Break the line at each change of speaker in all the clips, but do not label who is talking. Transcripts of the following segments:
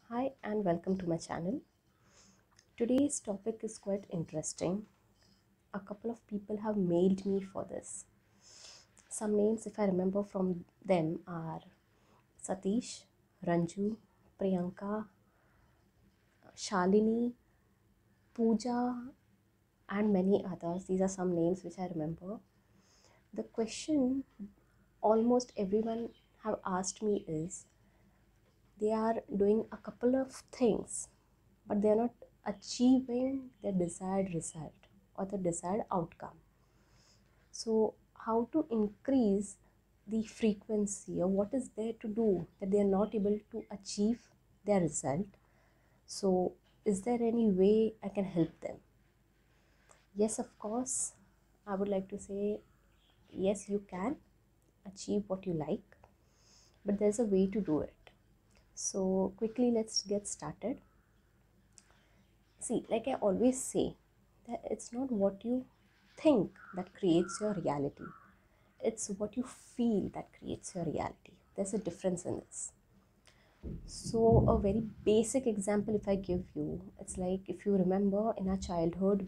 Hi and welcome to my channel. Today's topic is quite interesting. A couple of people have mailed me for this. Some names, if I remember from them, are Satish, Ranju, Priyanka, Shalini, Pooja, and many others. These are some names which I remember. The question almost everyone have asked me is they are doing a couple of things, but they are not achieving the desired result or the desired outcome. So, how to increase the frequency, or what is there to do that they are not able to achieve their result? So, is there any way I can help them? Yes, of course, I would like to say yes, you can achieve what you like, but there's a way to do it. So, quickly, let's get started. See, like I always say, that it's not what you think that creates your reality, it's what you feel that creates your reality. There's a difference in this. So, a very basic example, if I give you, it's like if you remember in our childhood,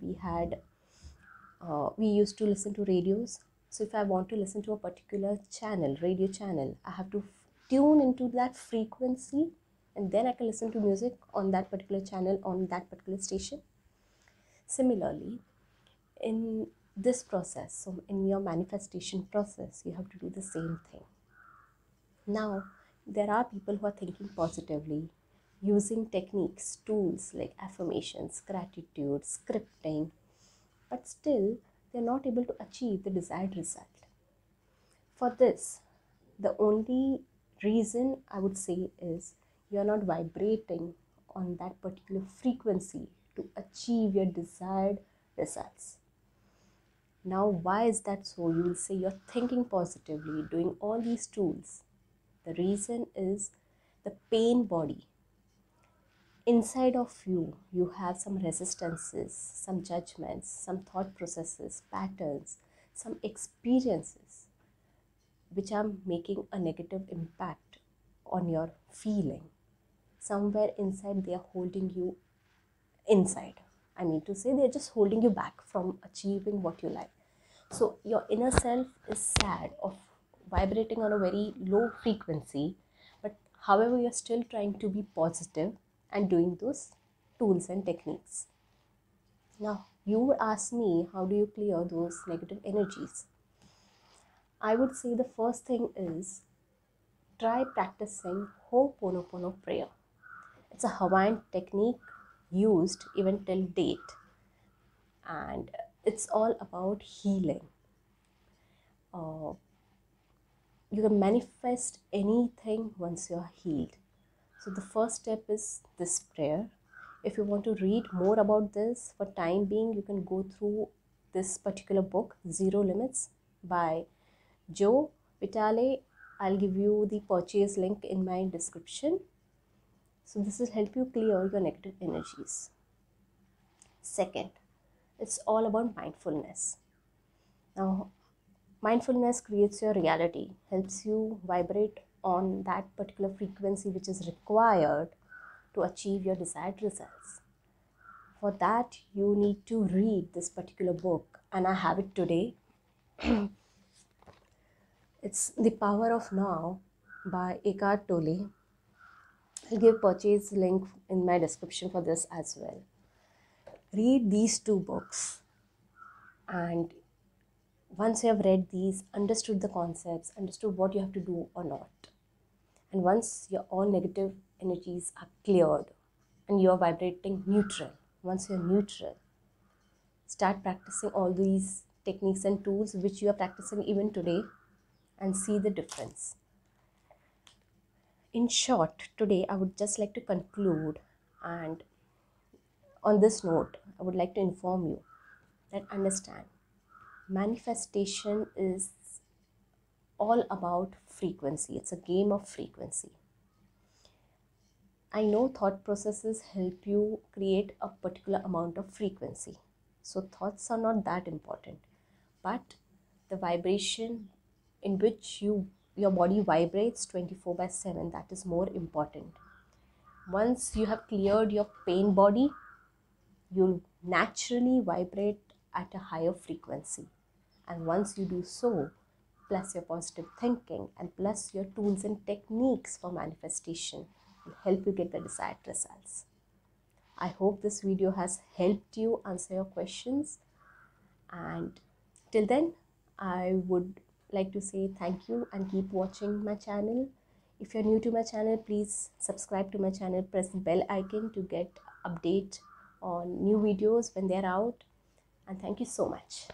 we used to listen to radios. So, if I want to listen to a particular channel, radio channel, I have to tune into that frequency and then I can listen to music on that particular channel on that particular station. Similarly, in this process, so in your manifestation process, you have to do the same thing. Now, there are people who are thinking positively, using techniques, tools like affirmations, gratitude, scripting, but still they're not able to achieve the desired result. For this, the only reason I would say is you're not vibrating on that particular frequency to achieve your desired results. Now, why is that so? You will say you're thinking positively, doing all these tools. The reason is the pain body. Inside of you have some resistances, some judgments, some thought processes, patterns, some experiences which are making a negative impact on your feeling. Somewhere inside, they are holding you inside. I mean to say, they're just holding you back from achieving what you like. So, your inner self is sad of vibrating on a very low frequency, but however, you're still trying to be positive and doing those tools and techniques. Now, you would ask me, how do you clear those negative energies? I would say the first thing is try practicing Ho'oponopono prayer. It's a Hawaiian technique used even till date, and it's all about healing. Uh, you can manifest anything once you're healed. So the first step is this prayer. If you want to read more about this, for time being, you can go through this particular book, Zero Limits by Joe Vitale. I'll give you the purchase link in my description. So this will help you clear your negative energies. Second, it's all about mindfulness. Now, mindfulness creates your reality, helps you vibrate on that particular frequency which is required to achieve your desired results. For that, you need to read this particular book, and I have it today. It's The Power of Now by Eckhart Tolle. I'll give purchase link in my description for this as well. Read these two books, and once you have read these, understood the concepts, understood what you have to do or not, and once your all negative energies are cleared and you are vibrating neutral, once you're neutral, start practicing all these techniques and tools which you are practicing even today and see the difference. In short, today I would just like to conclude, and on this note, I would like to inform you that understand manifestation is all about frequency. It's a game of frequency. I know thought processes help you create a particular amount of frequency. So thoughts are not that important, but the vibration in which your body vibrates 24/7, that is more important. once you have cleared your pain body, you'll naturally vibrate at a higher frequency. And once you do so, plus your positive thinking and plus your tools and techniques for manifestation will help you get the desired results. I hope this video has helped you answer your questions, and till then I would like to say thank you and keep watching my channel. If you're new to my channel, please subscribe to my channel, press the bell icon to get update on new videos when they're out, and thank you so much.